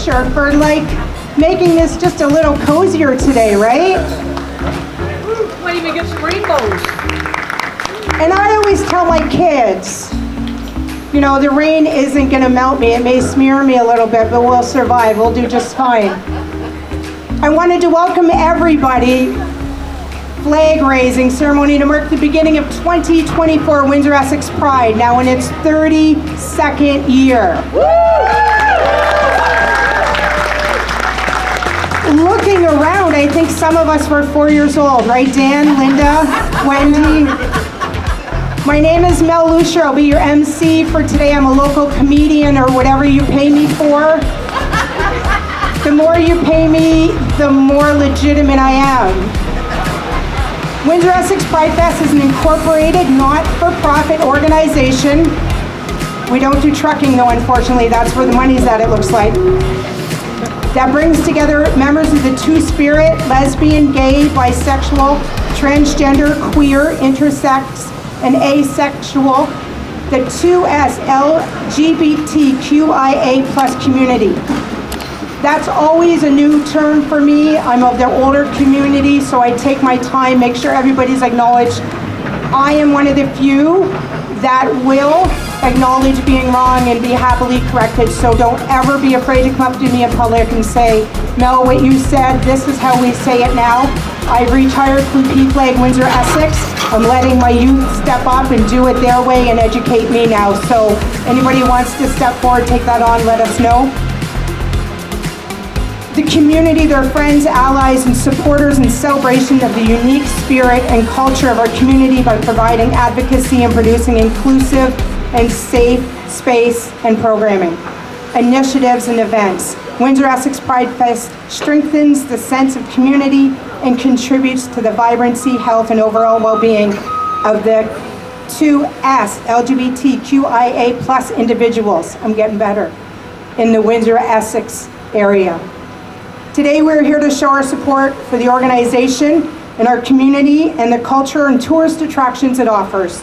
Lucier for making this just a little cozier today, right? Might even get some rainbows. And I always tell my kids, you know, the rain isn't going to melt me. It may smear me a little bit, but we'll survive. We'll do just fine. I wanted to welcome everybody. Flag raising ceremony to mark the beginning of 2024 Windsor-Essex Pride, now in its 32nd year. Looking around, I think some of us were 4 years old, right, Dan, Linda, Wendy? My name is Mel Lucier. I'll be your MC for today. I'm a local comedian, or whatever you pay me for. The more you pay me, the more legitimate I am. Windsor-Essex Pride Fest is an incorporated, not-for-profit organization. We don't do trucking, though, unfortunately. That's where the money's at, it looks like. That brings together members of the two-spirit, lesbian, gay, bisexual, transgender, queer, intersex, and asexual, the 2S LGBTQIA+ community. That's always a new term for me. I'm of the older community, so I take my time, make sure everybody's acknowledged. I am one of the few that will acknowledge being wrong and be happily corrected, so don't ever be afraid to come up to me in public and say, Mel, what you said, this is how we say it now. I've retired CUPE flag Windsor-Essex. I'm letting my youth step up and do it their way and educate me now. So anybody who wants to step forward, take that on, let us know. The community, their friends, allies, and supporters in celebration of the unique spirit and culture of our community by providing advocacy and producing inclusive and safe space and programming, initiatives and events. Windsor-Essex Pride Fest strengthens the sense of community and contributes to the vibrancy, health, and overall well-being of the 2S LGBTQIA+ individuals. I'm getting better. In the Windsor-Essex area. Today we're here to show our support for the organization and our community and the culture and tourist attractions it offers.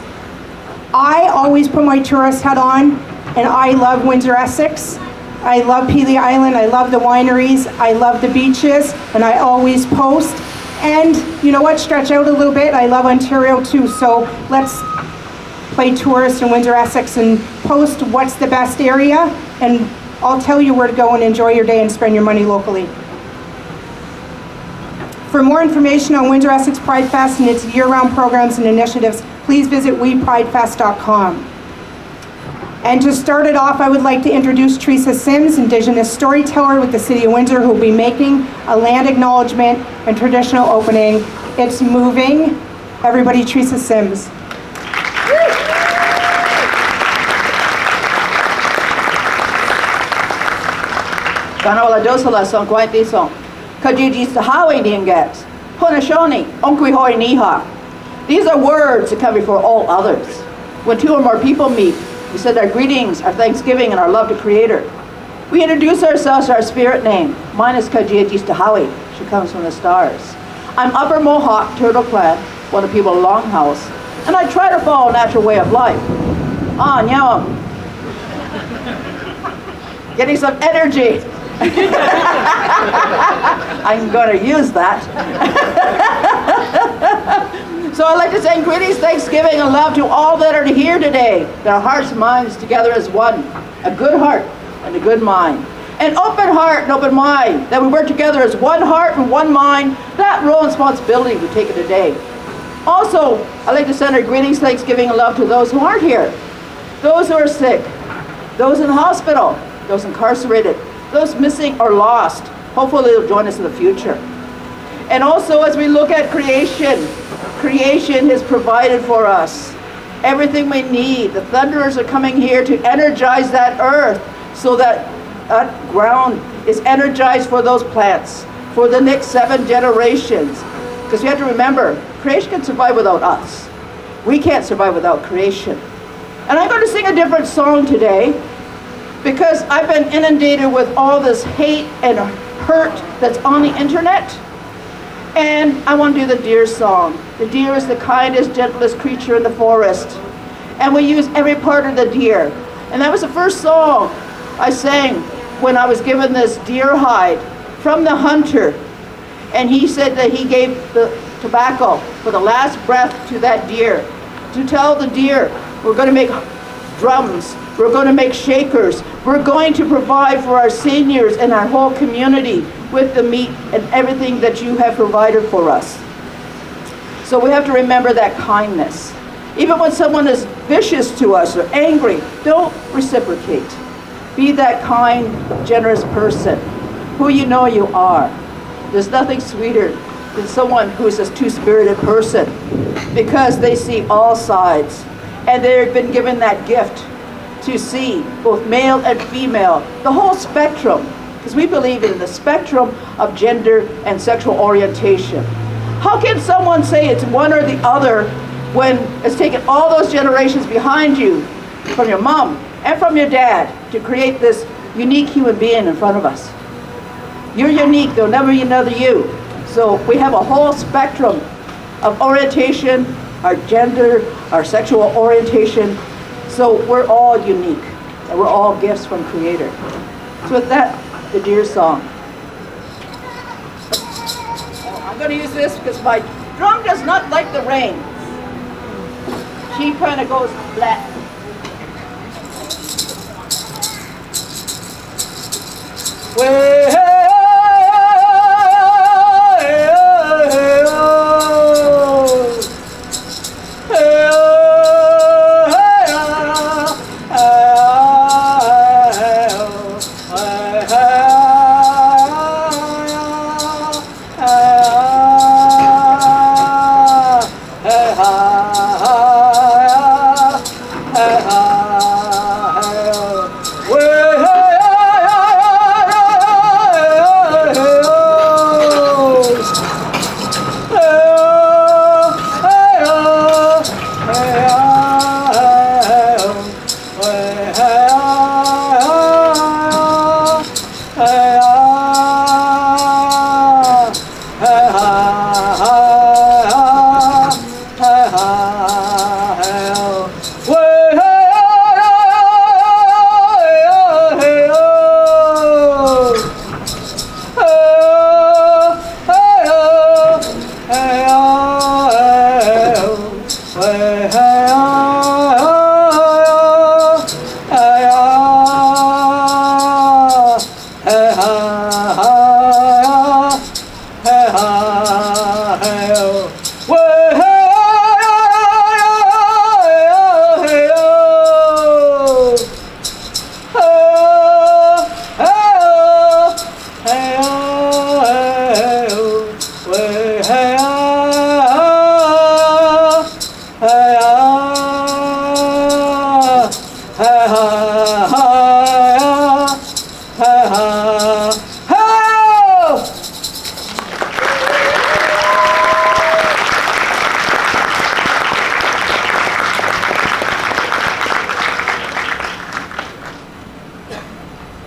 I always put my tourist hat on, and I love Windsor-Essex. I love Peely Island, I love the wineries, I love the beaches, and I always post. And you know what, stretch out a little bit, I love Ontario too, so let's play tourist in Windsor-Essex and post what's the best area, and I'll tell you where to go and enjoy your day and spend your money locally. For more information on Windsor-Essex Pride Fest and its year-round programs and initiatives, please visit wepridefest.com. And to start it off, I would like to introduce Theresa Sims, Indigenous storyteller with the City of Windsor, who will be making a land acknowledgement and traditional opening. It's moving. Everybody, Theresa Sims. Ganola dosala son kwaiti son. Kajiji sahawi dingat. Punashoni, onkwihoy niha. These are words that come before all others. When two or more people meet, we send our greetings, our thanksgiving, and our love to Creator. We introduce ourselves to our spirit name. Mine is Kajiji Stahawi. She comes from the stars. I'm Upper Mohawk, Turtle Clan, one of the people of Longhouse, and I try to follow a natural way of life. Ah, nyawam. Getting some energy. I'm going to use that. So I'd like to send greetings, thanksgiving, and love to all that are here today. Their hearts and minds together as one. A good heart and a good mind. An open heart and open mind. That we work together as one heart and one mind. That role and responsibility we take it today. Also, I'd like to send our greetings, thanksgiving, and love to those who aren't here. Those who are sick. Those in the hospital. Those incarcerated. Those missing or lost. Hopefully they'll join us in the future. And also as we look at creation, creation has provided for us everything we need. The thunderers are coming here to energize that earth so that that ground is energized for those plants, for the next 7 generations. Because we have to remember, creation can survive without us. We can't survive without creation. And I'm going to sing a different song today, because I've been inundated with all this hate and hurt that's on the internet. And I want to do the deer song. The deer is the kindest, gentlest creature in the forest. And we use every part of the deer. And that was the first song I sang when I was given this deer hide from the hunter, and he said that he gave the tobacco for the last breath to that deer, to tell the deer, we're going to make drums, we're going to make shakers, we're going to provide for our seniors and our whole community with the meat and everything that you have provided for us. So we have to remember that kindness. Even when someone is vicious to us or angry, don't reciprocate. Be that kind, generous person who you know you are. There's nothing sweeter than someone who is a two-spirited person, because they see all sides, and they've been given that gift to see both male and female, the whole spectrum, because we believe in the spectrum of gender and sexual orientation. How can someone say it's one or the other when it's taken all those generations behind you, from your mom and from your dad, to create this unique human being in front of us? You're unique, there'll never be another you. So we have a whole spectrum of orientation, our gender, our sexual orientation. So we're all unique, and we're all gifts from Creator. So with that, the deer song. I'm going to use this because my drum does not like the rain. She kind of goes flat.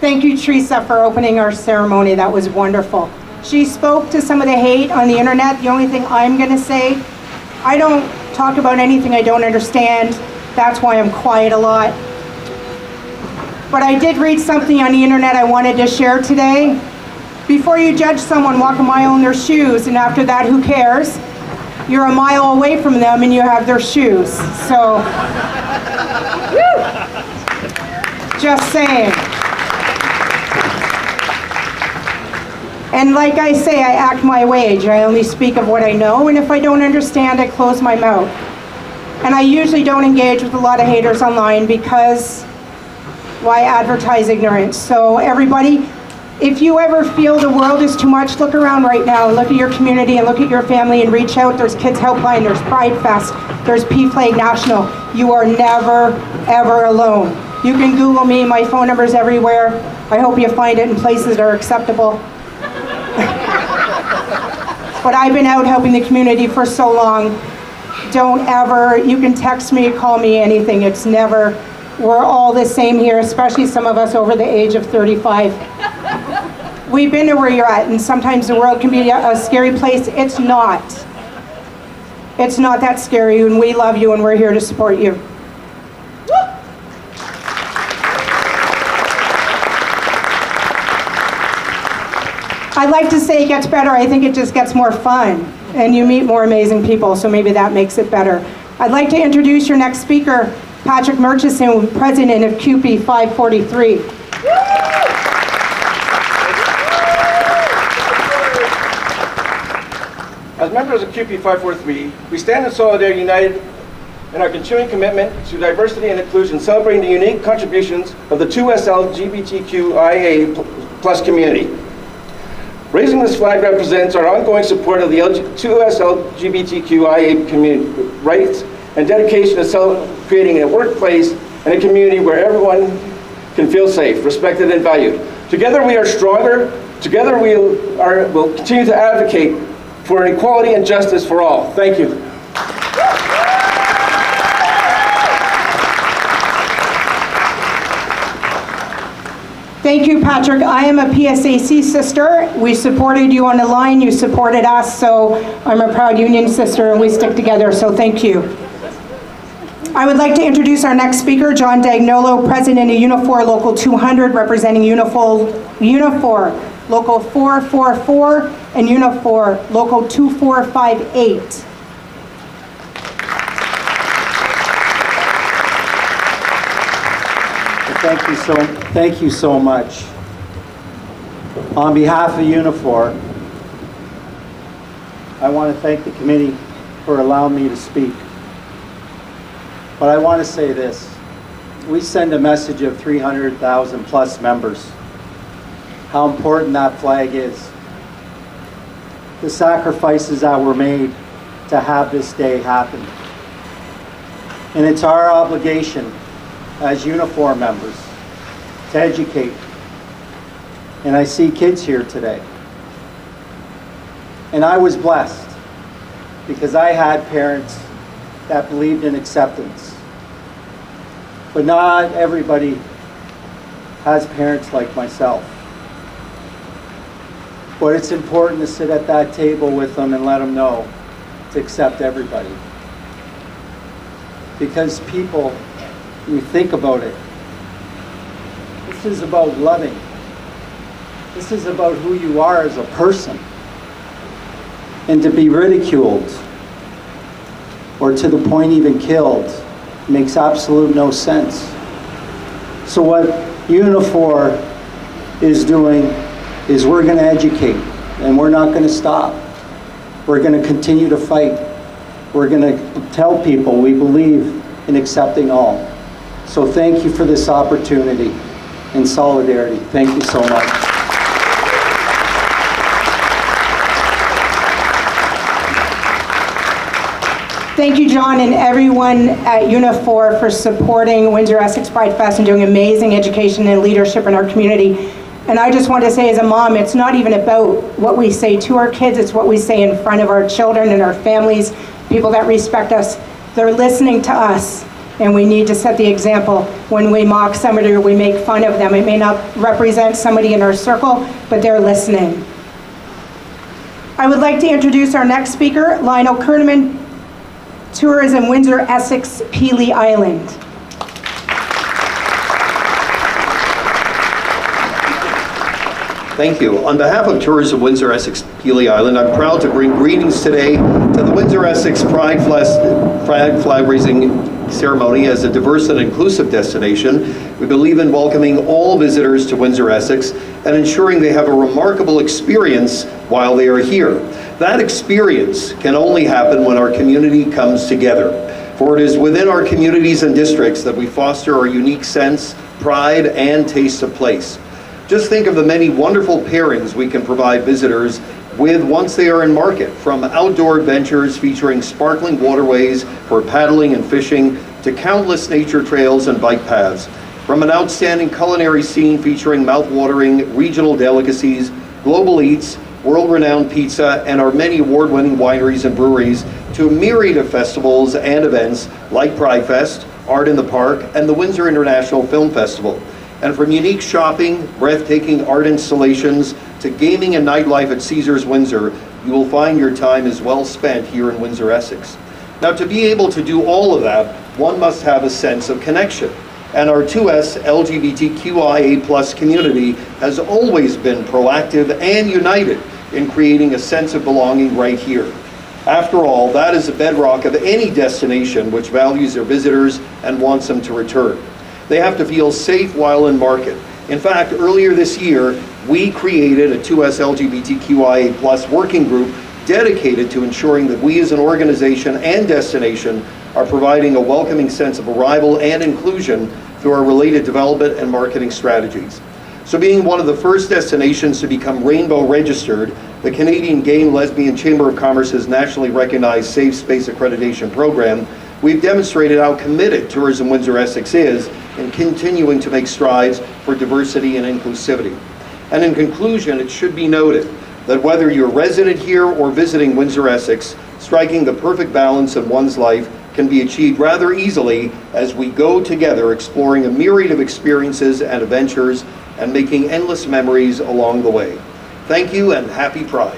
Thank you, Theresa, for opening our ceremony. That was wonderful. She spoke to some of the hate on the internet. The only thing I'm going to say, I don't talk about anything I don't understand. That's why I'm quiet a lot. But I did read something on the internet I wanted to share today. Before you judge someone, walk a mile in their shoes, and after that, who cares? You're a mile away from them and you have their shoes. So, just saying. And like I say, I act my wage. I only speak of what I know, and if I don't understand, I close my mouth. And I usually don't engage with a lot of haters online because why advertise ignorance? So everybody, if you ever feel the world is too much, look around right now, look at your community and look at your family and reach out. There's Kids Helpline, there's Pride Fest, there's P-Flag National. You are never, ever alone. You can Google me, my phone number's everywhere. I hope you find it in places that are acceptable. But I've been out helping the community for so long. Don't ever, you can text me, call me, anything. It's never, we're all the same here, especially some of us over the age of 35. We've been to where you're at, and sometimes the world can be a scary place. It's not. It's not that scary, and we love you, and we're here to support you. I'd like to say it gets better. I think it just gets more fun, and you meet more amazing people, so maybe that makes it better. I'd like to introduce your next speaker, Patrick Murchison, president of CUPE 543. As members of CUPE 543, we stand in solidarity, united in our continuing commitment to diversity and inclusion, celebrating the unique contributions of the 2S LGBTQIA+ community. Raising this flag represents our ongoing support of the 2S LGBTQIA community rights and dedication to creating a workplace and a community where everyone can feel safe, respected, and valued. Together we are stronger. Together we'll continue to advocate for equality and justice for all. Thank you. Thank you, Patrick. I am a PSAC sister. We supported you on the line, you supported us, so I'm a proud union sister and we stick together, so thank you. I would like to introduce our next speaker, John Dagnolo, President of UNIFOR Local 200, representing UNIFOR Local 444 and UNIFOR Local 2458. Thank you so much. On behalf of UNIFOR, I want to thank the committee for allowing me to speak. But I want to say this. We send a message of 300,000 plus members. How important that flag is. The sacrifices that were made to have this day happen. And it's our obligation as UNIFOR members to educate. And I see kids here today. And I was blessed because I had parents that believed in acceptance. But not everybody has parents like myself. But it's important to sit at that table with them and let them know to accept everybody. Because people, when you think about it, this is about loving. This is about who you are as a person. And to be ridiculed, or to the point even killed, makes absolute no sense. So what UNIFOR is doing is we're going to educate, and we're not going to stop. We're going to continue to fight. We're going to tell people we believe in accepting all. So thank you for this opportunity and solidarity. Thank you so much. Thank you, John, and everyone at UNIFOR for supporting Windsor-Essex Pride Fest and doing amazing education and leadership in our community. And I just want to say as a mom, it's not even about what we say to our kids, it's what we say in front of our children and our families, people that respect us. They're listening to us, and we need to set the example when we mock somebody or we make fun of them. It may not represent somebody in our circle, but they're listening. I would like to introduce our next speaker, Lionel Kerneman, Tourism, Windsor-Essex, Pelee Island. Thank you. On behalf of Tourism Windsor-Essex Pelee Island, I'm proud to bring greetings today to the Windsor-Essex Pride Fest flag raising ceremony. As a diverse and inclusive destination, we believe in welcoming all visitors to Windsor-Essex and ensuring they have a remarkable experience while they are here. That experience can only happen when our community comes together. For it is within our communities and districts that we foster our unique sense, pride, and taste of place. Just think of the many wonderful pairings we can provide visitors with once they are in market, from outdoor adventures featuring sparkling waterways for paddling and fishing to countless nature trails and bike paths, from an outstanding culinary scene featuring mouth-watering regional delicacies, global eats, world-renowned pizza, and our many award-winning wineries and breweries, to a myriad of festivals and events like Pride Fest, Art in the Park, and the Windsor International Film Festival. And from unique shopping, breathtaking art installations, to gaming and nightlife at Caesars Windsor, you will find your time is well spent here in Windsor-Essex. Now, to be able to do all of that, one must have a sense of connection. And our 2S LGBTQIA+ community has always been proactive and united in creating a sense of belonging right here. After all, that is the bedrock of any destination which values their visitors and wants them to return. They have to feel safe while in market. In fact, earlier this year, we created a 2S LGBTQIA+ working group dedicated to ensuring that we as an organization and destination are providing a welcoming sense of arrival and inclusion through our related development and marketing strategies. So being one of the first destinations to become Rainbow registered, the Canadian Gay and Lesbian Chamber of Commerce's nationally recognized Safe Space Accreditation Program, we've demonstrated how committed Tourism Windsor-Essex is in continuing to make strides for diversity and inclusivity. And in conclusion, it should be noted that whether you're resident here or visiting Windsor-Essex, striking the perfect balance in one's life can be achieved rather easily as we go together exploring a myriad of experiences and adventures and making endless memories along the way. Thank you and happy Pride.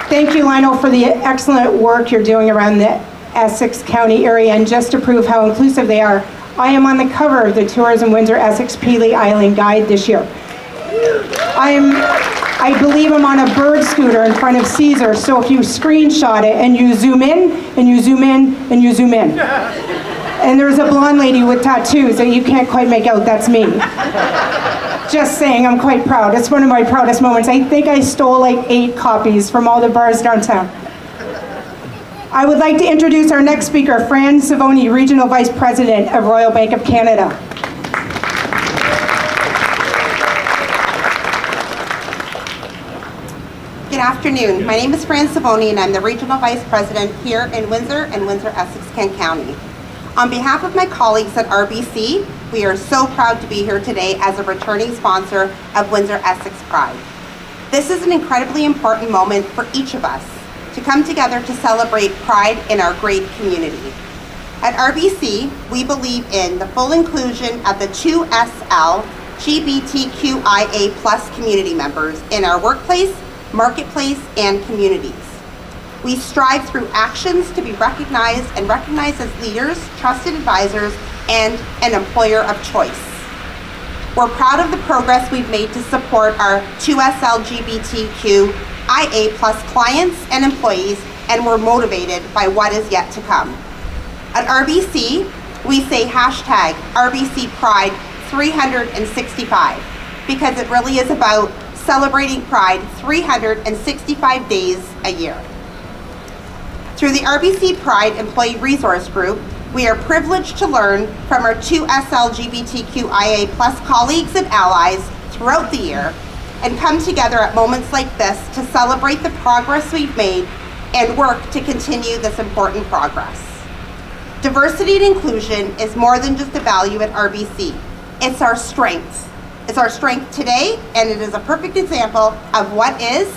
Thank you, Lionel, for the excellent work you're doing around the Essex County area. And just to prove how inclusive they are, I am on the cover of the Tourism Windsor-Essex Pelee Island Guide this year. I believe I'm on a bird scooter in front of Caesar, so if you screenshot it and you zoom in, and you zoom in, and you zoom in. And there's a blonde lady with tattoos that you can't quite make out, that's me. Just saying, I'm quite proud. It's one of my proudest moments. I think I stole like 8 copies from all the bars downtown. I would like to introduce our next speaker, Fran Savoni, Regional Vice President of Royal Bank of Canada. Good afternoon. My name is Fran Savoni and I'm the Regional Vice President here in Windsor and Windsor-Essex County. On behalf of my colleagues at RBC, we are so proud to be here today as a returning sponsor of Windsor-Essex Pride. This is an incredibly important moment for each of us to come together to celebrate Pride in our great community. At RBC, we believe in the full inclusion of the 2SL LGBTQIA+ community members in our workplace, marketplace, and communities. We strive through actions to be recognized as leaders, trusted advisors, and an employer of choice. We're proud of the progress we've made to support our 2SL LGBTQIA+ clients and employees, and we're motivated by what is yet to come. At RBC, we say hashtag RBC Pride 365 because it really is about celebrating Pride 365 days a year. Through the RBC Pride Employee Resource Group, we are privileged to learn from our 2SL LGBTQIA+ colleagues and allies throughout the year and come together at moments like this to celebrate the progress we've made and work to continue this important progress. Diversity and inclusion is more than just a value at RBC. It's our strength. It's our strength today, and it is a perfect example of what is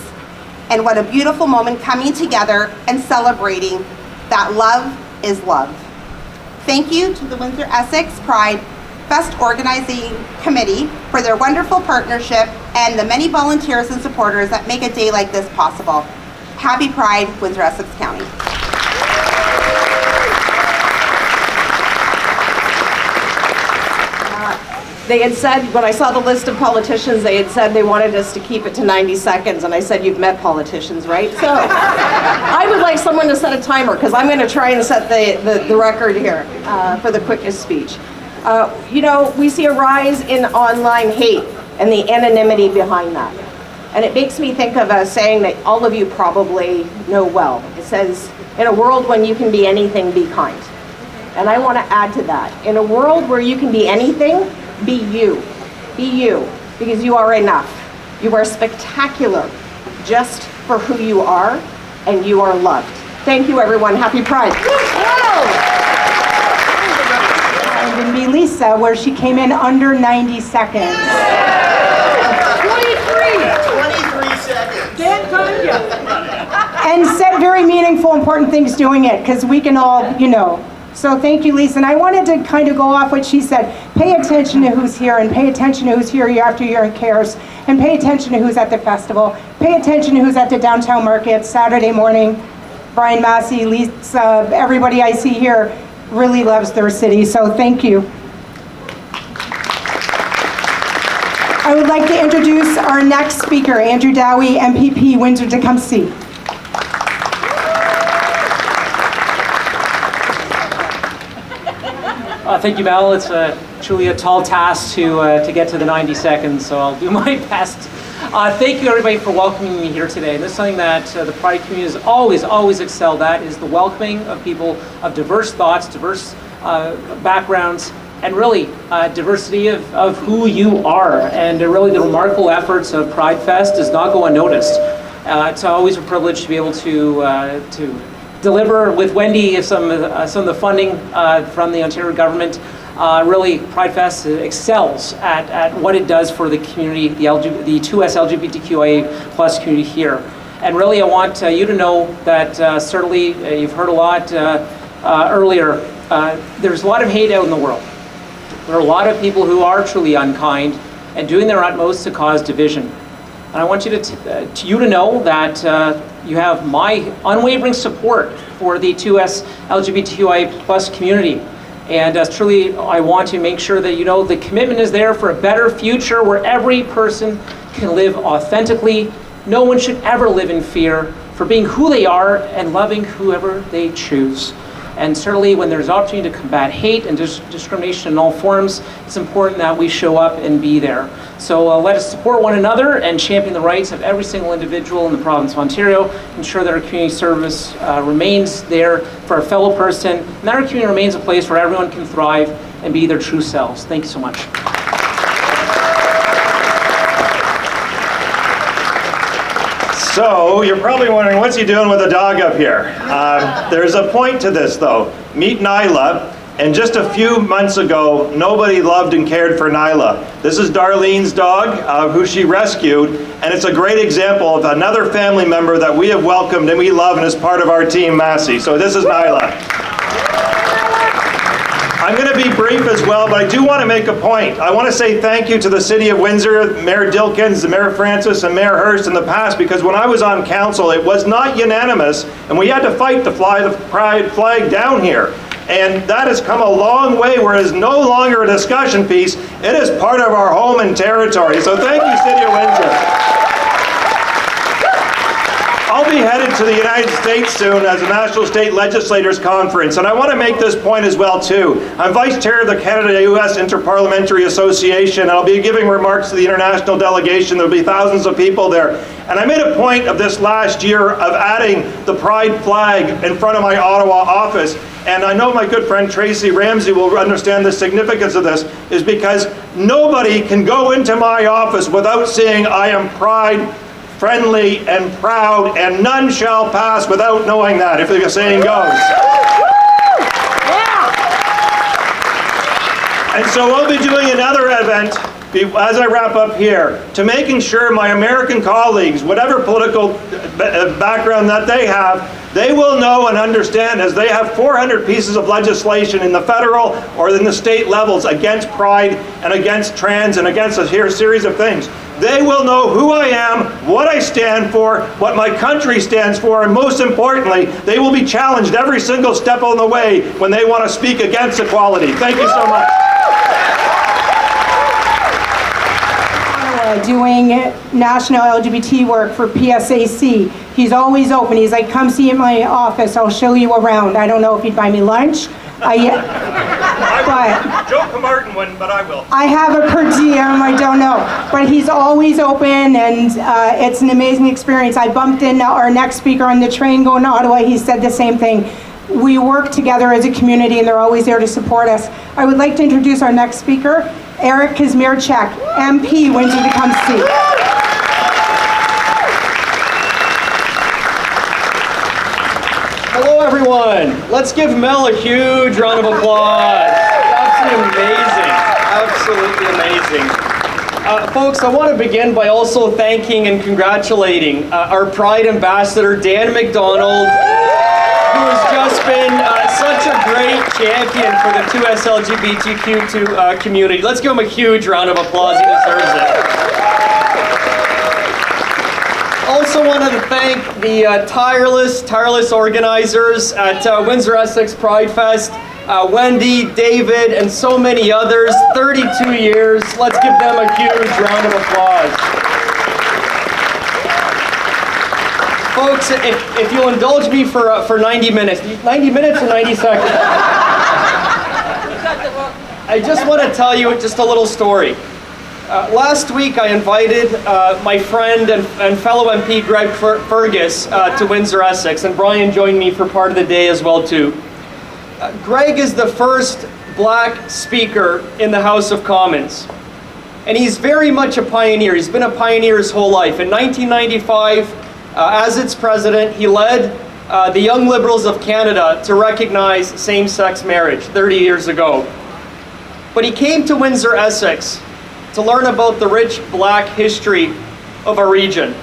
and what a beautiful moment coming together and celebrating that love is love. Thank you to the Windsor-Essex Pride Fest Organizing Committee for their wonderful partnership and the many volunteers and supporters that make a day like this possible. Happy Pride, Windsor-Essex County. They had said, when I saw the list of politicians, they had said they wanted us to keep it to 90 seconds, and I said, you've met politicians, right? So I would like someone to set a timer, because I'm going to try and set the record here for the quickest speech. You know, we see a rise in online hate and the anonymity behind that. And it makes me think of a saying that all of you probably know well. It says, in a world when you can be anything, be kind. And I want to add to that. In a world where you can be anything, be you. Be you, because you are enough. You are spectacular just for who you are, and you are loved. Thank you, everyone. Happy Pride. And then be Lisa, where she came in under 90 seconds. 23 seconds. Dan Tanya. And said very meaningful, important things doing it, because we can all, you know. So thank you, Lisa. And I wanted to kind of go off what she said. Pay attention to who's here, and pay attention to who's here year after year and cares, and pay attention to who's at the festival. Pay attention to who's at the downtown market Saturday morning. Brian Massey, Lisa, everybody I see here really loves their city, so thank you. I would like to introduce our next speaker, Andrew Dowie, MPP, Windsor-Tecumseh. Thank you, Mel. It's truly a tall task to get to the 90 seconds, so I'll do my best. Thank you, everybody, for welcoming me here today. This is something that the Pride community has always excelled at, is the welcoming of people of diverse thoughts, diverse backgrounds, and really diversity of who you are. And really the remarkable efforts of Pride Fest does not go unnoticed. It's always a privilege to be able to deliver with Wendy some of the funding from the Ontario government. Really, Pride Fest excels at what it does for the community, the 2S LGBTQIA+ community here. And really, I want you to know that certainly, you've heard a lot earlier, there's a lot of hate out in the world. There are a lot of people who are truly unkind and doing their utmost to cause division. And I want you to know that you have my unwavering support for the 2S LGBTQIA+ community. And truly, I want to make sure that you know the commitment is there for a better future where every person can live authentically. No one should ever live in fear for being who they are and loving whoever they choose. And certainly when there's opportunity to combat hate and discrimination in all forms, it's important that we show up and be there. So let us support one another and champion the rights of every single individual in the province of Ontario, ensure that our community service remains there for our fellow person, and that our community remains a place where everyone can thrive and be their true selves. Thank you so much. So, you're probably wondering, what's he doing with a dog up here? There's a point to this, though. Meet Nyla, and just a few months ago, nobody loved and cared for Nyla. This is Darlene's dog, who she rescued, and it's a great example of another family member that we have welcomed and we love and is part of our team, Massey. So this is Nyla. I'm going to be brief as well, but I do want to make a point. I want to say thank you to the City of Windsor, Mayor Dilkins, Mayor Francis, and Mayor Hurst in the past, because when I was on council, it was not unanimous, and we had to fight to fly the Pride flag down here. And that has come a long way, where it is no longer a discussion piece. It is part of our home and territory. So thank you, City of Windsor. I'll be headed to the United States soon as a National State Legislators Conference, and I want to make this point as well too. I'm Vice Chair of the Canada-US Interparliamentary Association, and I'll be giving remarks to the international delegation. There'll be thousands of people there. And I made a point of this last year of adding the Pride flag in front of my Ottawa office. And I know my good friend Tracy Ramsey will understand the significance of this, is because nobody can go into my office without seeing I am Pride friendly and proud, and none shall pass without knowing that, if the saying goes. And so we'll be doing another event as I wrap up here, to making sure my American colleagues, whatever political background that they have, they will know and understand, as they have 400 pieces of legislation in the federal or in the state levels against pride and against trans and against a series of things. They will know who I am, what I stand for, what my country stands for, and most importantly, they will be challenged every single step on the way when they want to speak against equality. Thank you so much. Doing national LGBT work for PSAC. He's always open. He's like, come see in my office. I'll show you around. I don't know if he'd buy me lunch. But Joe Camartin wouldn't, but I will. I have a per diem. I don't know. But he's always open, and it's an amazing experience. I bumped into our next speaker on the train going to Ottawa. He said the same thing. We work together as a community, and they're always there to support us. I would like to introduce our next speaker, Eric Kazmierczak, MP, Windsor-Tecumseh. Hello everyone. Let's give Mel a huge round of applause. Absolutely amazing. Folks, I want to begin by also thanking and congratulating our Pride Ambassador, Dan McDonald, who has just been such a great champion for the 2S LGBTQ community. Let's give him a huge round of applause. He deserves it. Also also wanted to thank the tireless organizers at Windsor-Essex Pride Fest. Wendy, David, and so many others. 32 years. Let's give them a huge round of applause. Folks, if you'll indulge me for 90 minutes. 90 minutes or 90 seconds? I just want to tell you just a little story. Last week I invited my friend and fellow MP Greg Fergus to Windsor-Essex, and Brian joined me for part of the day as well too. Greg is the first black speaker in the House of Commons, and he's very much a pioneer. He's been a pioneer his whole life. In 1995, as its president, he led the Young Liberals of Canada to recognize same-sex marriage 30 years ago. But he came to Windsor-Essex to learn about the rich black history of our region.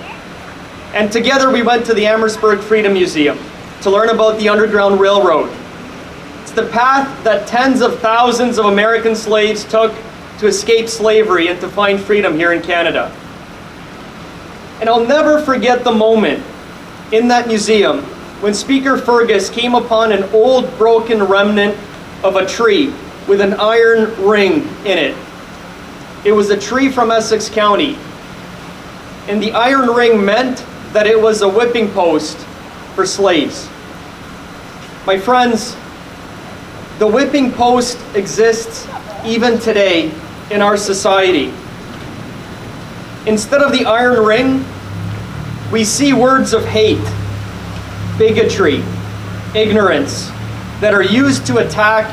And together we went to the Amherstburg Freedom Museum to learn about the Underground Railroad. It's the path that tens of thousands of American slaves took to escape slavery and to find freedom here in Canada. And I'll never forget the moment in that museum when Speaker Fergus came upon an old broken remnant of a tree with an iron ring in it. It was a tree from Essex County, and the iron ring meant that it was a whipping post for slaves. My friends, the whipping post exists even today in our society. Instead of the iron ring, we see words of hate, bigotry, ignorance that are used to attack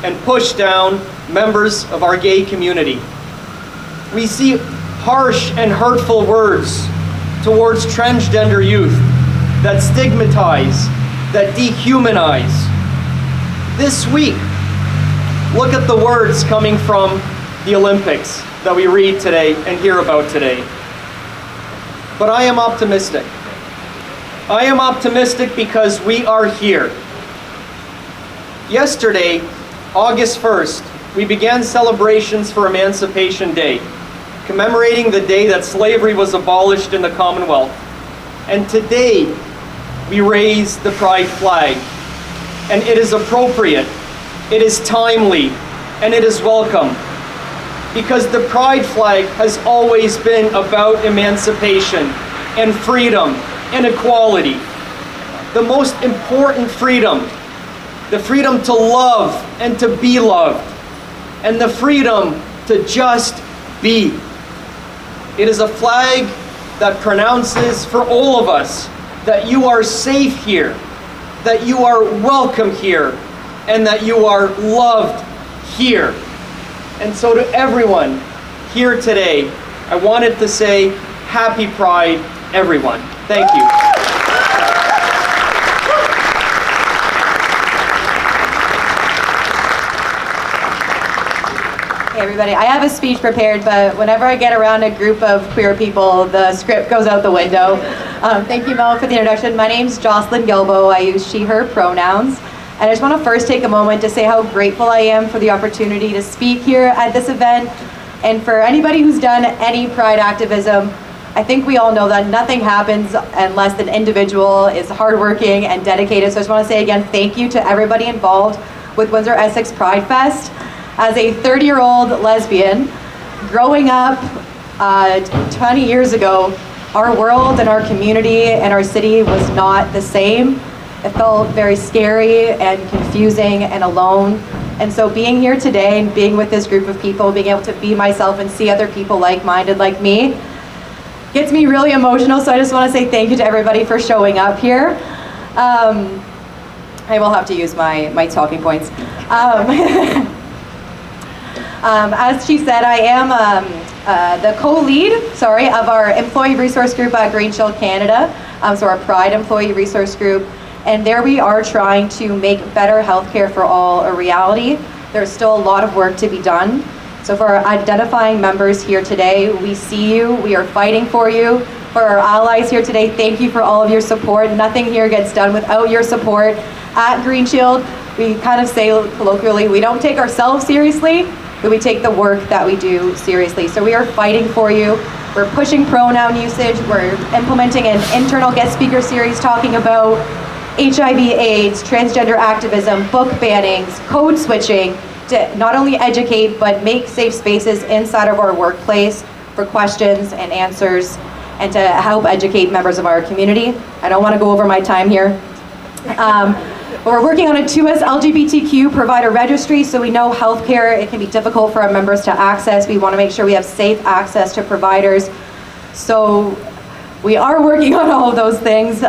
and push down members of our gay community. We see harsh and hurtful words towards transgender youth that stigmatize, that dehumanize. This week, look at the words coming from the Olympics that we read today and hear about today. But I am optimistic. I am optimistic because we are here. Yesterday, August 1st, we began celebrations for Emancipation Day, commemorating the day that slavery was abolished in the Commonwealth. And today, we raise the pride flag. And it is appropriate, it is timely, and it is welcome. Because the pride flag has always been about emancipation and freedom and equality. The most important freedom, the freedom to love and to be loved, and the freedom to just be. It is a flag that pronounces for all of us that you are safe here, that you are welcome here, and that you are loved here. And so to everyone here today, I wanted to say Happy Pride, everyone. Thank you. Hey everybody, I have a speech prepared, but whenever I get around a group of queer people, the script goes out the window. Thank you, Mel, for the introduction. My name's Jocelyn Gilbo. I use she, her pronouns. And I just want to first take a moment to say how grateful I am for the opportunity to speak here at this event. And for anybody who's done any pride activism, I think we all know that nothing happens unless an individual is hardworking and dedicated. So I just want to say again, thank you to everybody involved with Windsor-Essex Pride Fest. As a 30-year-old lesbian, growing up 20 years ago, our world and our community and our city was not the same. It felt very scary and confusing and alone. And so being here today and being with this group of people, being able to be myself and see other people like-minded like me, gets me really emotional. So I just want to say thank you to everybody for showing up here. I will have to use my talking points. As she said, I am the co-lead, of our employee resource group at Green Shield Canada, so our Pride Employee Resource Group. And there we are trying to make better healthcare for all a reality. There's still a lot of work to be done. So for our identifying members here today, we see you, we are fighting for you. For our allies here today, thank you for all of your support. Nothing here gets done without your support. At Green Shield, we kind of say colloquially, we don't take ourselves seriously, but we take the work that we do seriously. So we are fighting for you. We're pushing pronoun usage. We're implementing an internal guest speaker series talking about HIV/AIDS, transgender activism, book bannings, code switching, to not only educate, but make safe spaces inside of our workplace for questions and answers, and to help educate members of our community. I don't want to go over my time here. But we're working on a 2S LGBTQ provider registry, so we know healthcare, it can be difficult for our members to access. We want to make sure we have safe access to providers. So we are working on all of those things.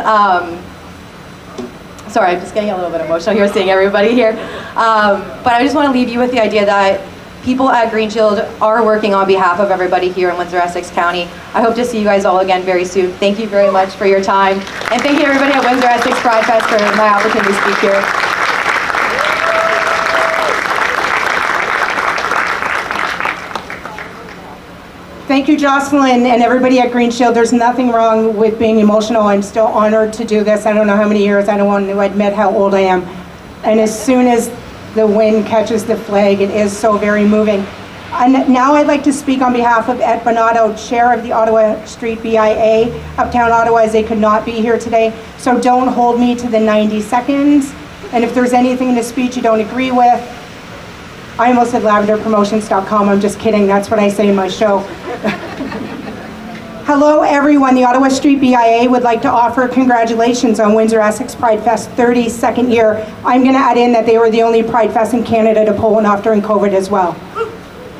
Sorry, I'm just getting a little bit emotional here seeing everybody here. But I just want to leave you with the idea that people at Green Shield are working on behalf of everybody here in Windsor-Essex County. I hope to see you guys all again very soon. Thank you very much for your time. And thank you everybody at Windsor-Essex Pride Fest for my opportunity to speak here. Thank you, Jocelyn, and everybody at Green Shield. There's nothing wrong with being emotional. I'm still honored to do this. I don't know how many years. I don't want to admit how old I am. And as soon as the wind catches the flag, it is so very moving. And now I'd like to speak on behalf of Ed Bonato, Chair of the Ottawa Street BIA, Uptown Ottawa, as they could not be here today. So don't hold me to the 90 seconds. And if there's anything in the speech you don't agree with, I almost said lavenderpromotions.com. I'm just kidding. That's what I say in my show. Hello, everyone. The Ottawa Street BIA would like to offer congratulations on Windsor-Essex Pride Fest 32nd year. I'm going to add in that they were the only Pride Fest in Canada to pull one off during COVID as well.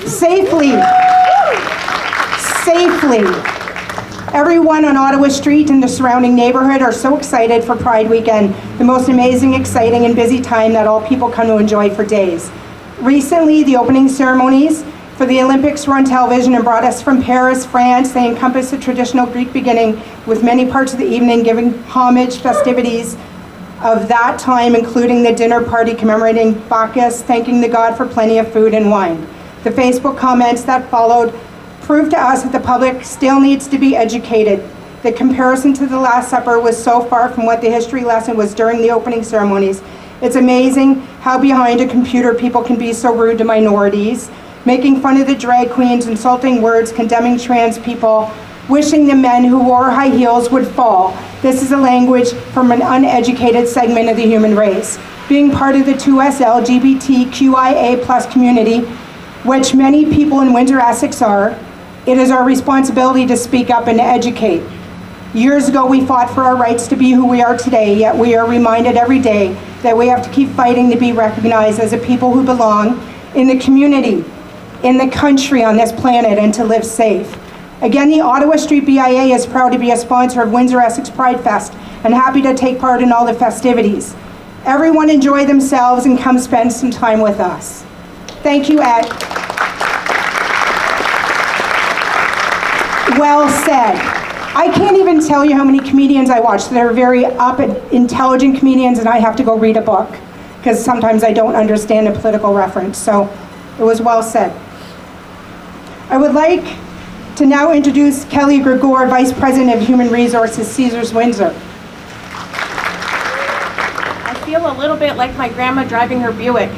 Safely. Everyone on Ottawa Street and the surrounding neighborhood are so excited for Pride Weekend, the most amazing, exciting, and busy time that all people come to enjoy for days. Recently, the opening ceremonies for the Olympics were on television and brought us from Paris, France. They encompass a traditional Greek beginning with many parts of the evening giving homage festivities of that time, including the dinner party commemorating Bacchus, thanking the god for plenty of food and wine. The Facebook comments that followed proved to us that the public still needs to be educated. The comparison to the Last Supper was so far from what the history lesson was during the opening ceremonies. It's amazing how behind a computer people can be so rude to minorities, making fun of the drag queens, insulting words, condemning trans people, wishing the men who wore high heels would fall. This is a language from an uneducated segment of the human race. Being part of the 2S LGBTQIA+ community, which many people in Windsor-Essex are, it is our responsibility to speak up and to educate. Years ago, we fought for our rights to be who we are today, yet we are reminded every day that we have to keep fighting to be recognized as a people who belong in the community, in the country, on this planet, and to live safe. Again, the Ottawa Street BIA is proud to be a sponsor of Windsor-Essex Pride Fest and happy to take part in all the festivities. Everyone enjoy themselves and come spend some time with us. Thank you, Ed. Well said. I can't even tell you how many comedians I watch. They're very up and intelligent comedians, and I have to go read a book because sometimes I don't understand a political reference. So it was well said. I would like to now introduce Kelly Gregor, Vice President of Human Resources, Caesars Windsor. I feel a little bit like my grandma driving her Buick.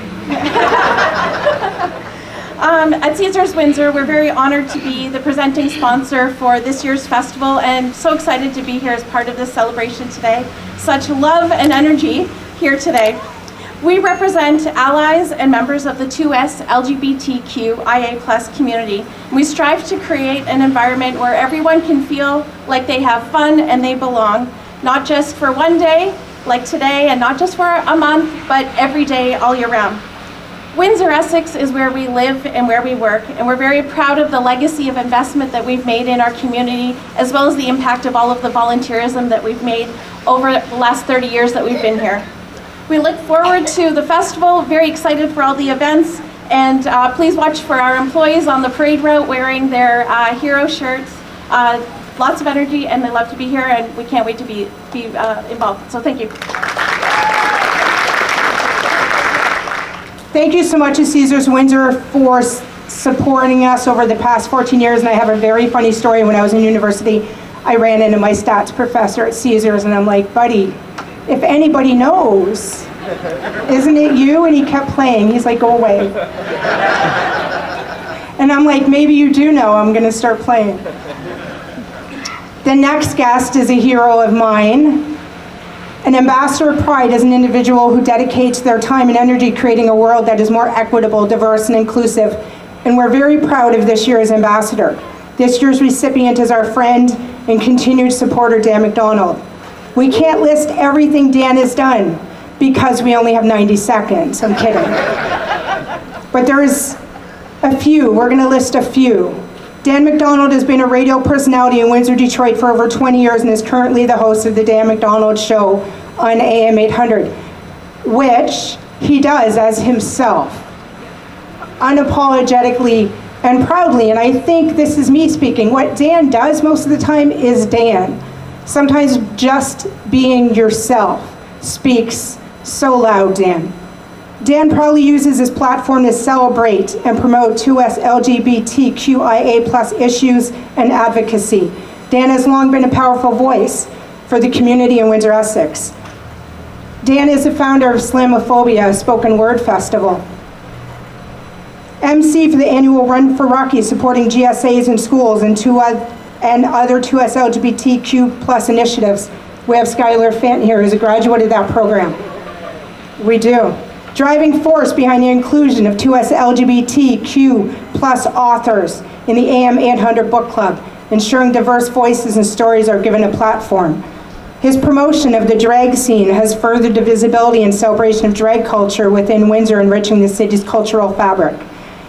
At Caesars Windsor, we're very honored to be the presenting sponsor for this year's festival and so excited to be here as part of this celebration today. Such love and energy here today. We represent allies and members of the 2S LGBTQIA+ community. We strive to create an environment where everyone can feel like they have fun and they belong, not just for one day, like today, and not just for a month, but every day, all year round. Windsor-Essex is where we live and where we work, and we're very proud of the legacy of investment that we've made in our community, as well as the impact of all of the volunteerism that we've made over the last 30 years that we've been here. We look forward to the festival, very excited for all the events, and please watch for our employees on the parade route wearing their hero shirts. Lots of energy, and they love to be here, and we can't wait to be involved. So thank you. Thank you so much to Caesars Windsor for supporting us over the past 14 years, and I have a very funny story. When I was in university, I ran into my stats professor at Caesars, and I'm like, buddy, if anybody knows, isn't it you? And he kept playing. He's like, go away. And I'm like, maybe you do know. I'm going to start playing. The next guest is a hero of mine. An ambassador of Pride is an individual who dedicates their time and energy creating a world that is more equitable, diverse, and inclusive. And we're very proud of this year's ambassador. This year's recipient is our friend and continued supporter, Dan McDonald. We can't list everything Dan has done because we only have 90 seconds. I'm kidding. But there's a few. We're going to list a few. Dan McDonald has been a radio personality in Windsor, Detroit for over 20 years and is currently the host of the Dan McDonald Show on AM 800, which he does as himself, unapologetically and proudly. And I think this is me speaking. What Dan does most of the time is Dan. Sometimes just being yourself speaks so loud, Dan. Dan proudly uses his platform to celebrate and promote 2S LGBTQIA+ issues and advocacy. Dan has long been a powerful voice for the community in Windsor-Essex. Dan is the founder of Islamophobia, a spoken word festival. MC for the annual Run for Rocky, supporting GSAs in schools and other 2S LGBTQ+ initiatives. We have Skylar Fenton here, who's a graduate of that program. We do. Driving force behind the inclusion of 2S LGBTQ+ authors in the AM 800 Book Club, ensuring diverse voices and stories are given a platform. His promotion of the drag scene has furthered the visibility and celebration of drag culture within Windsor, enriching the city's cultural fabric.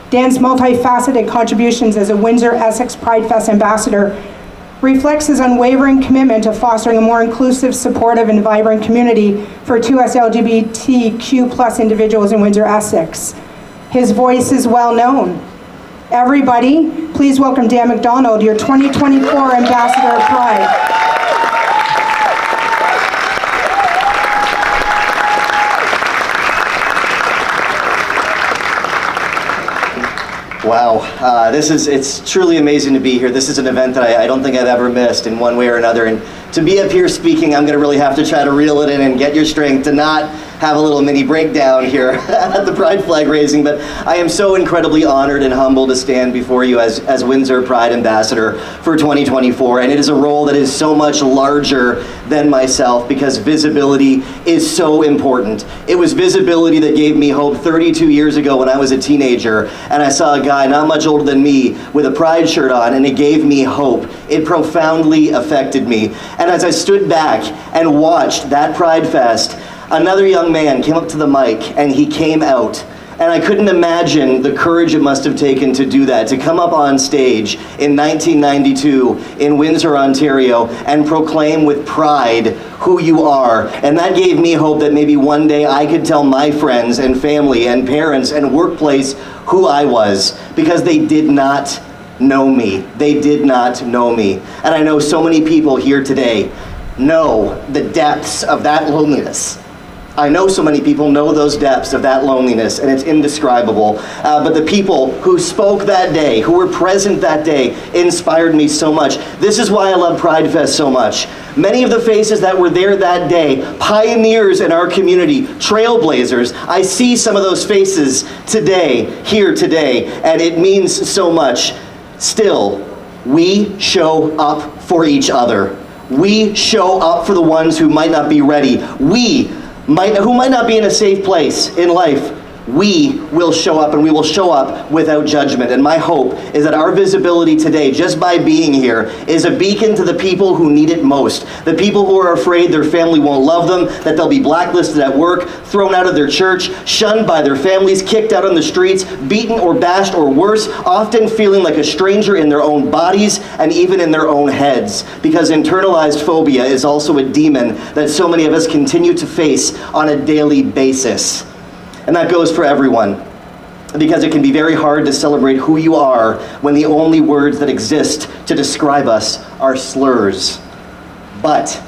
Dan's multifaceted contributions as a Windsor-Essex Pride Fest ambassador reflects his unwavering commitment to fostering a more inclusive, supportive, and vibrant community for 2S LGBTQ+ individuals in Windsor-Essex. His voice is well known. Everybody, please welcome Dan McDonald, your 2024 Ambassador of Pride. Wow, it's truly amazing to be here. This is an event that I don't think I've ever missed in one way or another. And to be up here speaking, I'm gonna really have to try to reel it in and get your strength to not have a little mini breakdown here at the Pride flag raising. But I am so incredibly honored and humbled to stand before you as Windsor Pride Ambassador for 2024. And it is a role that is so much larger than myself because visibility is so important. It was visibility that gave me hope 32 years ago when I was a teenager and I saw a guy not much older than me with a Pride shirt on, and it gave me hope. It profoundly affected me. And as I stood back and watched that Pride Fest, another young man came up to the mic and he came out. And I couldn't imagine the courage it must have taken to do that, to come up on stage in 1992 in Windsor, Ontario, and proclaim with pride who you are. And that gave me hope that maybe one day I could tell my friends and family and parents and workplace who I was, because they did not know me. They did not know me. And I know so many people here today know the depths of that loneliness. I know so many people know those depths of that loneliness, and it's indescribable. But the people who spoke that day, who were present that day, inspired me so much. This is why I love Pride Fest so much. Many of the faces that were there that day, pioneers in our community, trailblazers, I see some of those faces today, here today, and it means so much. Still, we show up for each other. We show up for the ones who might not be ready. Who might not be in a safe place in life. We will show up, and we will show up without judgment. And my hope is that our visibility today, just by being here, is a beacon to the people who need it most. The people who are afraid their family won't love them, that they'll be blacklisted at work, thrown out of their church, shunned by their families, kicked out on the streets, beaten or bashed or worse, often feeling like a stranger in their own bodies and even in their own heads. Because internalized phobia is also a demon that so many of us continue to face on a daily basis. And that goes for everyone, because it can be very hard to celebrate who you are when the only words that exist to describe us are slurs. But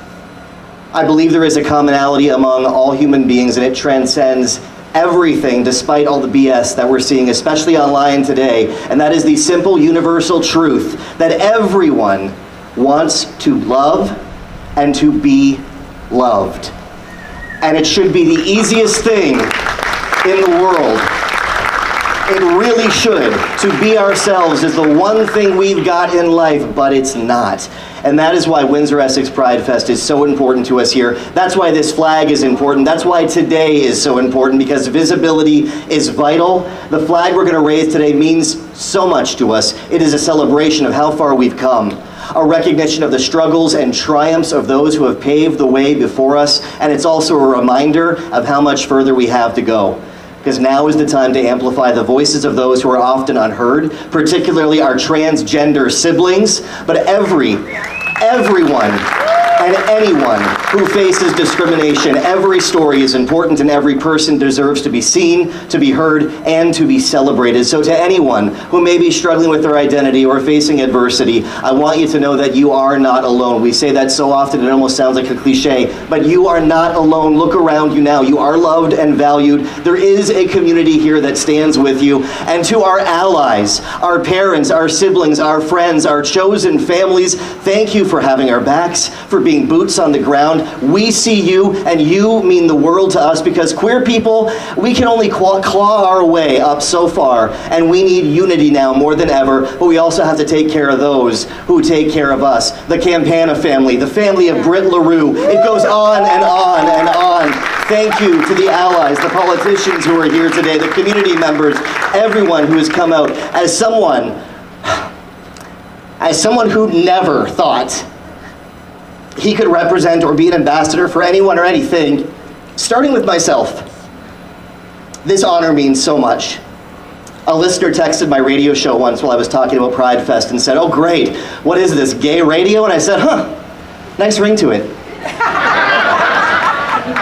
I believe there is a commonality among all human beings, and it transcends everything despite all the BS that we're seeing, especially online today, and that is the simple universal truth that everyone wants to love and to be loved. And it should be the easiest thing in the world. It really should. To be ourselves is the one thing we've got in life, but it's not. And that is why Windsor-Essex Pride Fest is so important to us here. That's why this flag is important. That's why today is so important, because visibility is vital. The flag we're going to raise today means so much to us. It is a celebration of how far we've come, a recognition of the struggles and triumphs of those who have paved the way before us, and it's also a reminder of how much further we have to go. Because now is the time to amplify the voices of those who are often unheard, particularly our transgender siblings, but everyone and anyone who faces discrimination. Every story is important and every person deserves to be seen, to be heard, and to be celebrated. So to anyone who may be struggling with their identity or facing adversity, I want you to know that you are not alone. We say that so often it almost sounds like a cliche, but you are not alone. Look around you now. You are loved and valued. There is a community here that stands with you. And to our allies, our parents, our siblings, our friends, our chosen families, thank you for having our backs, for being boots on the ground. We see you, and you mean the world to us, because queer people, we can only claw our way up so far, and we need unity now more than ever, but we also have to take care of those who take care of us. The Campana family, the family of Britt LaRue, it goes on and on and on. Thank you to the allies, the politicians who are here today, the community members, everyone who has come out. As someone who never thought he could represent or be an ambassador for anyone or anything, starting with myself, this honor means so much. A listener texted my radio show once while I was talking about Pride Fest and said, "Oh great, what is this, gay radio?" And I said, nice ring to it.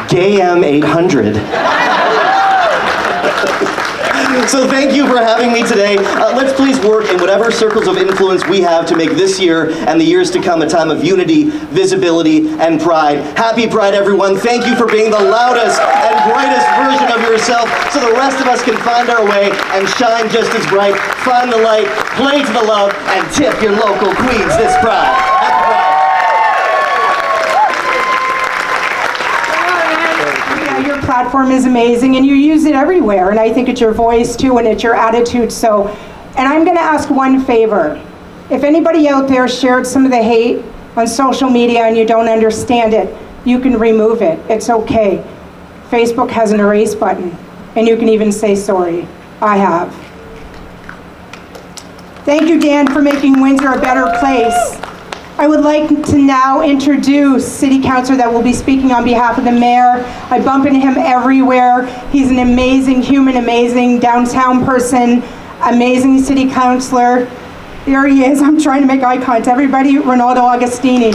Gay M800. So thank you for having me today. Let's please work in whatever circles of influence we have to make this year and the years to come a time of unity, visibility, and pride. Happy Pride, everyone. Thank you for being the loudest and brightest version of yourself so the rest of us can find our way and shine just as bright. Find the light, play to the love, and tip your local queens this Pride. Happy Pride. Your platform is amazing and you use it everywhere, and I think it's your voice too and it's your attitude. So, and I'm going to ask one favor. If anybody out there shared some of the hate on social media and you don't understand it, you can remove it. It's okay. Facebook has an erase button and you can even say sorry. I have. Thank you, Dan, for making Windsor a better place. I would like to now introduce City Councilor that will be speaking on behalf of the Mayor. I bump into him everywhere. He's an amazing human, amazing downtown person, amazing City Councilor. There he is. I'm trying to make eye contact. Everybody, Ronaldo Agostini.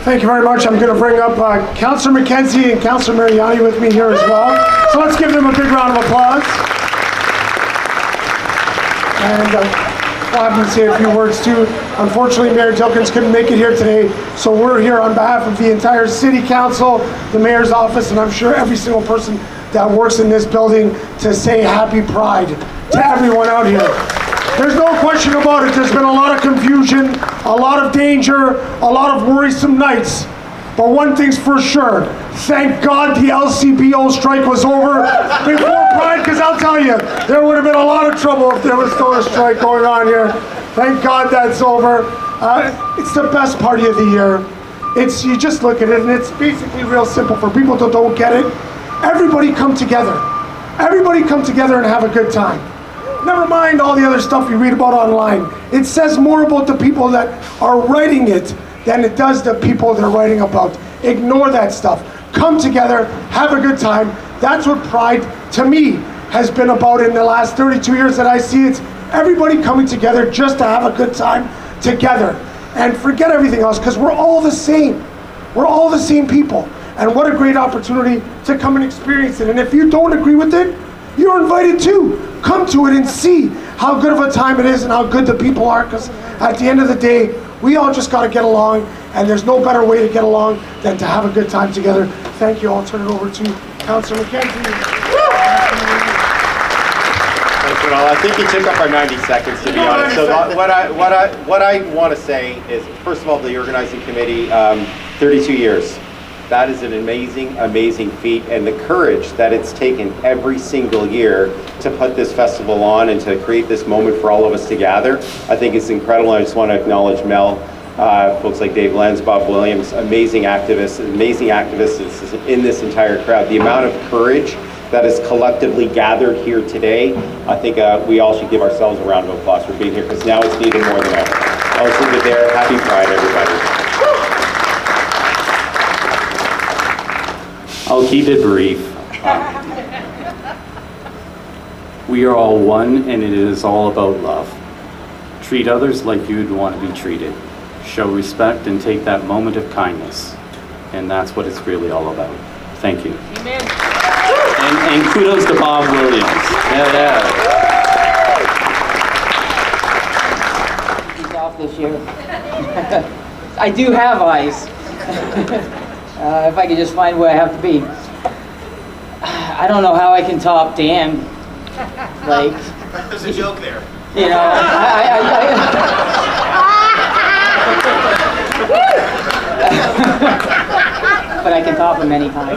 Thank you very much. I'm going to bring up Councillor McKenzie and Councillor Mariani with me here as well. So let's give them a big round of applause. And I'll have them say a few words too. Unfortunately, Mayor Dilkins couldn't make it here today, so we're here on behalf of the entire City Council, the Mayor's office, and I'm sure every single person that works in this building to say Happy Pride to everyone out here. There's no question about it. There's been a lot of confusion, a lot of danger, a lot of worrisome nights. But one thing's for sure, thank God the LCBO strike was over before Pride, because I'll tell you, there would have been a lot of trouble if there was still a strike going on here. Thank God that's over. It's the best party of the year. You just look at it and it's basically real simple. For people that don't get it, everybody come together. Everybody come together and have a good time. Never mind all the other stuff you read about online. It says more about the people that are writing it than it does the people they're writing about. Ignore that stuff. Come together, have a good time. That's what Pride, to me, has been about in the last 32 years that I see. It's everybody coming together just to have a good time together. And forget everything else, because we're all the same. We're all the same people. And what a great opportunity to come and experience it. And if you don't agree with it, you're invited too. Come to it and see how good of a time it is and how good the people are, because at the end of the day, we all just got to get along, and there's no better way to get along than to have a good time together. Thank you. I'll turn it over to Councillor McKenzie. Thanks, Ronald. I think you took up our 90 seconds, to be honest. So what I want to say is, first of all, the organizing committee, 32 years. That is an amazing, amazing feat, and the courage that it's taken every single year to put this festival on and to create this moment for all of us to gather, I think it's incredible. I just want to acknowledge Mel, folks like Dave Lenz, Bob Williams, amazing activists in this entire crowd. The amount of courage that is collectively gathered here today, I think we all should give ourselves a round of applause for being here, because now it's needed more than ever. I'll just leave it there. Happy Pride, everybody. I'll keep it brief. We are all one, and it is all about love. Treat others like you'd want to be treated. Show respect and take that moment of kindness. And that's what it's really all about. Thank you. Amen. And kudos to Bob Williams. Yeah. He's off this year. I do have eyes. If I could just find where I have to be. I don't know how I can top Dan. Like, there's a joke there. You know, but I can top him anytime.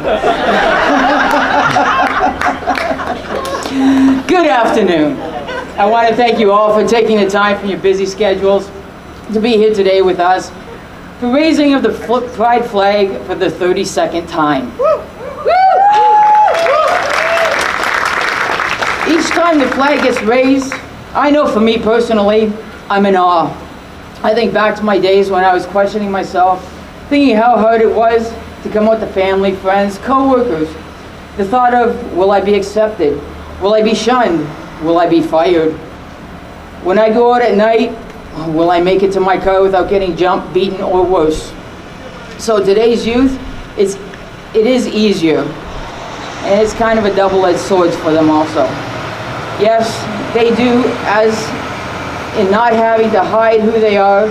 Good afternoon. I want to thank you all for taking the time from your busy schedules to be here today with us for raising of the pride flag for the 32nd time. Each time the flag gets raised, I know for me personally, I'm in awe. I think back to my days when I was questioning myself, thinking how hard it was to come out to family, friends, co-workers. The thought of, will I be accepted? Will I be shunned? Will I be fired? When I go out at night, will I make it to my car without getting jumped, beaten, or worse? So today's youth, it is easier, and it's kind of a double-edged sword for them also. Yes, they do, as in not having to hide who they are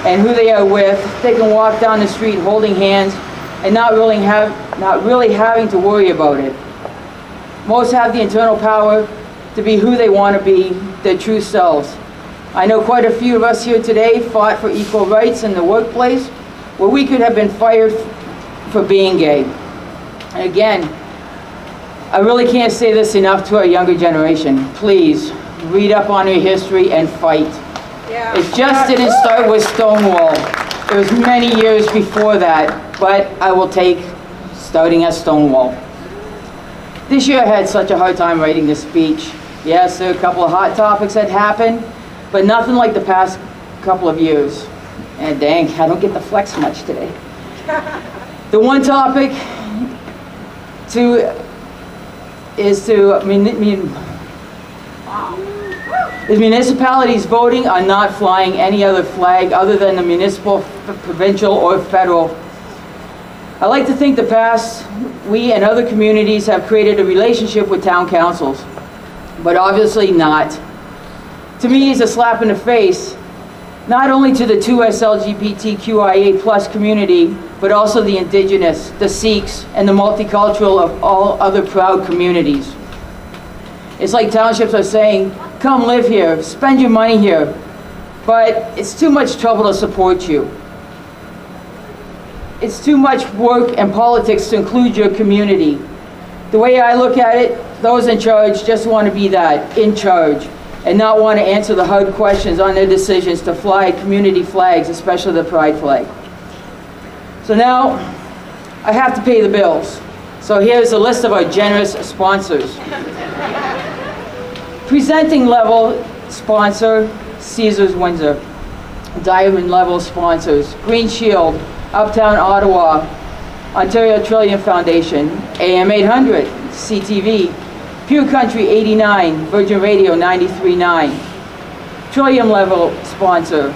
and who they are with. They can walk down the street holding hands and not really having to worry about it. Most have the internal power to be who they want to be, their true selves. I know quite a few of us here today fought for equal rights in the workplace, where we could have been fired for being gay. And again, I really can't say this enough to our younger generation. Please, read up on your history and fight. Yeah. It just didn't start with Stonewall. It was many years before that, but I will take starting at Stonewall. This year I had such a hard time writing this speech. Yes, there are a couple of hot topics that happened, but nothing like the past couple of years. And dang, I don't get to flex much today. The one topic is municipalities voting on not flying any other flag other than the municipal, provincial, or federal. I like to think the past, we and other communities have created a relationship with town councils, but obviously not. To me, it's a slap in the face, not only to the 2S LGBTQIA+ community, but also the Indigenous, the Sikhs, and the multicultural of all other proud communities. It's like townships are saying, come live here, spend your money here, but it's too much trouble to support you. It's too much work and politics to include your community. The way I look at it, those in charge just want to be that, in charge, and not want to answer the hard questions on their decisions to fly community flags, especially the pride flag. So now, I have to pay the bills. So here's a list of our generous sponsors. Presenting level sponsor, Caesars Windsor. Diamond level sponsors, Green Shield, Uptown Ottawa, Ontario Trillium Foundation, AM 800, CTV, Pure Country 89, Virgin Radio 93.9. Trillium level sponsor,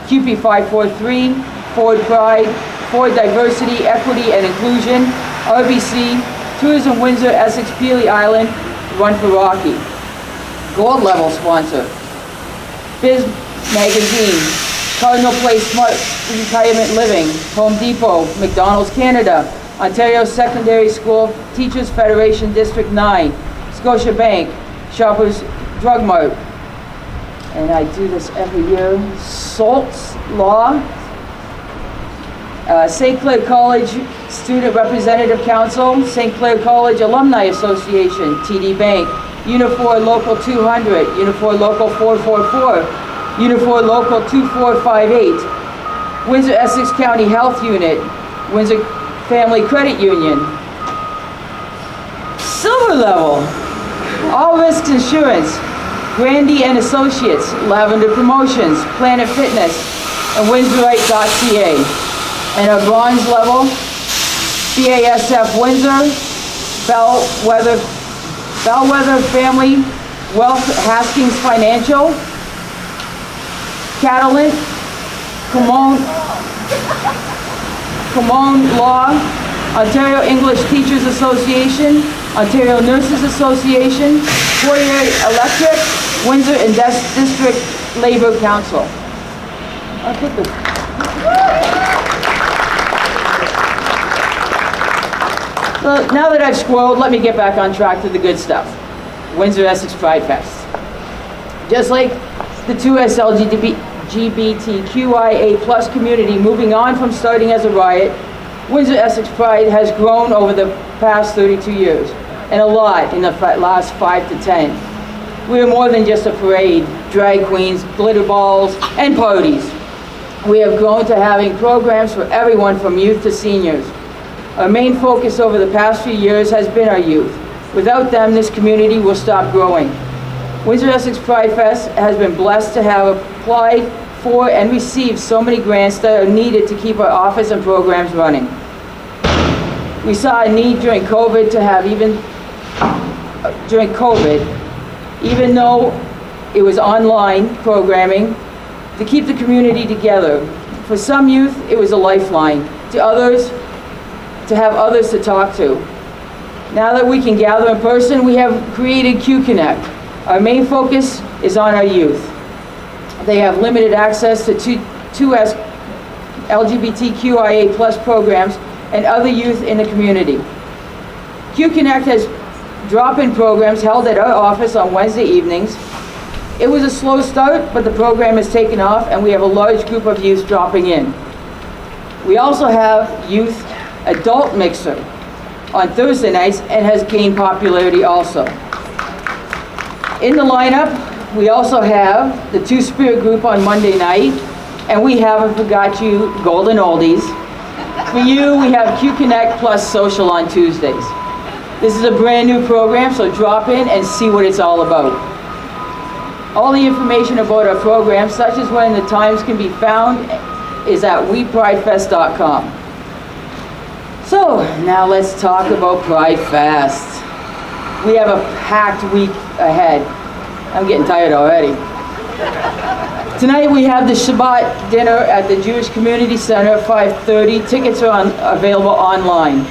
CUPE 543, Ford Pride, Ford Diversity, Equity and Inclusion, RBC, Tourism Windsor-Essex Peely Island, Run for Rocky. Gold level sponsor, Biz Magazine, Cardinal Place Smart Retirement Living, Home Depot, McDonald's Canada, Ontario Secondary School Teachers Federation District 9, Scotiabank, Shoppers Drug Mart, and I do this every year, Salt's Law, St. Clair College Student Representative Council, St. Clair College Alumni Association, TD Bank, UNIFOR Local 200, UNIFOR Local 444, UNIFOR Local 2458, Windsor-Essex County Health Unit, Windsor Family Credit Union. Silver level, All Risks Insurance, Grandy and Associates, Lavender Promotions, Planet Fitness, and Windsorite.ca. And our bronze level, BASF Windsor, Bellwether Family Wealth, Haskins Financial, Catalent, Comone Law, Ontario English Teachers Association, Ontario Nurses Association, Fourier Electric, Windsor and District Labor Council. I'll put this. So now that I've scrolled, let me get back on track to the good stuff. Windsor-Essex Pride Fest. Just like the 2S LGBTQIA+ community moving on from starting as a riot, Windsor-Essex Pride has grown over the past 32 years, and a lot in the last 5 to 10. We are more than just a parade, drag queens, glitter balls, and parties. We have grown to having programs for everyone from youth to seniors. Our main focus over the past few years has been our youth. Without them, this community will stop growing. Windsor-Essex Pride Fest has been blessed to have applied for and received so many grants that are needed to keep our office and programs running. We saw a need during COVID to have even though it was online programming, to keep the community together. For some youth, it was a lifeline. To others, to have others to talk to. Now that we can gather in person, we have created CUPE Connect. Our main focus is on our youth. They have limited access to 2S LGBTQIA+ programs and other youth in the community. CUPE Connect has drop-in programs held at our office on Wednesday evenings. It was a slow start, but the program has taken off and we have a large group of youth dropping in. We also have youth adult mixer on Thursday nights and has gained popularity also. In the lineup, we also have the Two-Spirit group on Monday night, and we haven't forgot you golden oldies. For you, we have CUPE Connect plus social on Tuesdays. This is a brand new program, so drop in and see what it's all about. All the information about our program, such as when the times can be found, is at wepridefest.com. So, now let's talk about Pride Fest. We have a packed week ahead. I'm getting tired already. Tonight we have the Shabbat dinner at the Jewish Community Center at 5:30. Tickets are available online.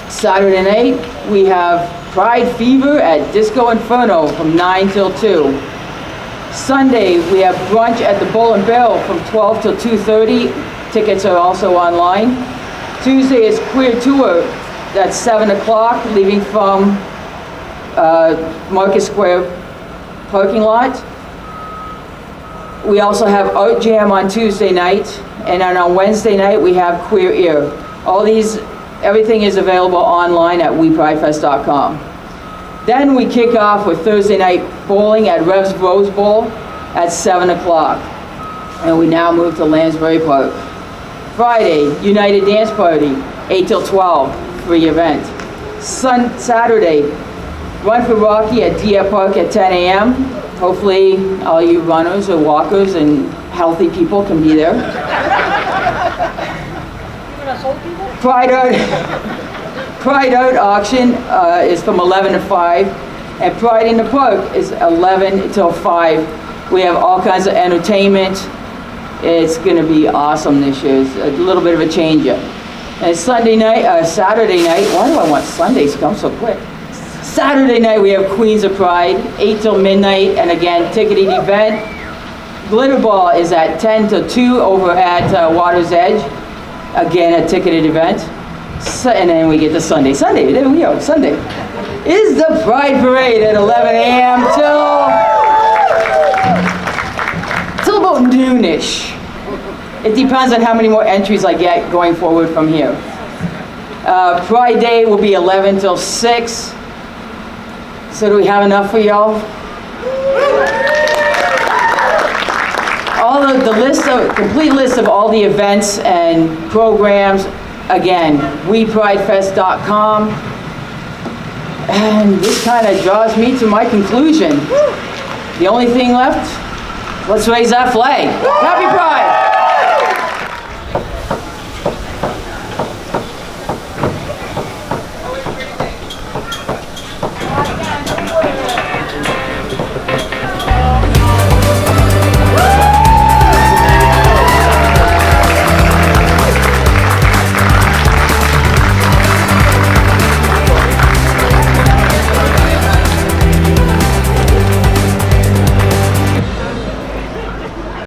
Saturday night we have Pride Fever at Disco Inferno from 9 till 2. Sunday we have brunch at the Bull and Barrel from 12 till 2:30. Tickets are also online. Tuesday is Queer Tour, that's 7 o'clock, leaving from Market Square parking lot. We also have Art Jam on Tuesday night, and then on Wednesday night we have Queer Ear. Everything is available online at wepridefest.com. Then we kick off with Thursday night bowling at Rev's Rose Bowl at 7 o'clock. And we now move to Lansbury Park. Friday, United Dance Party, 8 till 12, free event. Saturday, Run for Rocky at Deer Park at 10 a.m. Hopefully all you runners or walkers and healthy people can be there. Pride Art Auction is from 11 to 5, and Pride in the Park is 11 till 5. We have all kinds of entertainment. It's going to be awesome this year. It's a little bit of a change up. And Saturday night, why do I want Sundays to come so quick? Saturday night we have Queens of Pride, 8 till midnight, and again, ticketed event. Glitter Ball is at 10 till 2 over at Water's Edge. Again, a ticketed event. And then we get to Sunday. There we go, Sunday is the Pride Parade at 11 a.m. till about noonish. It depends on how many more entries I get going forward from here. Pride Day will be 11 till 6. So do we have enough for y'all? All of the list of, complete list of all the events and programs, again, wepridefest.com. And this kind of draws me to my conclusion. The only thing left, let's raise that flag. Happy Pride!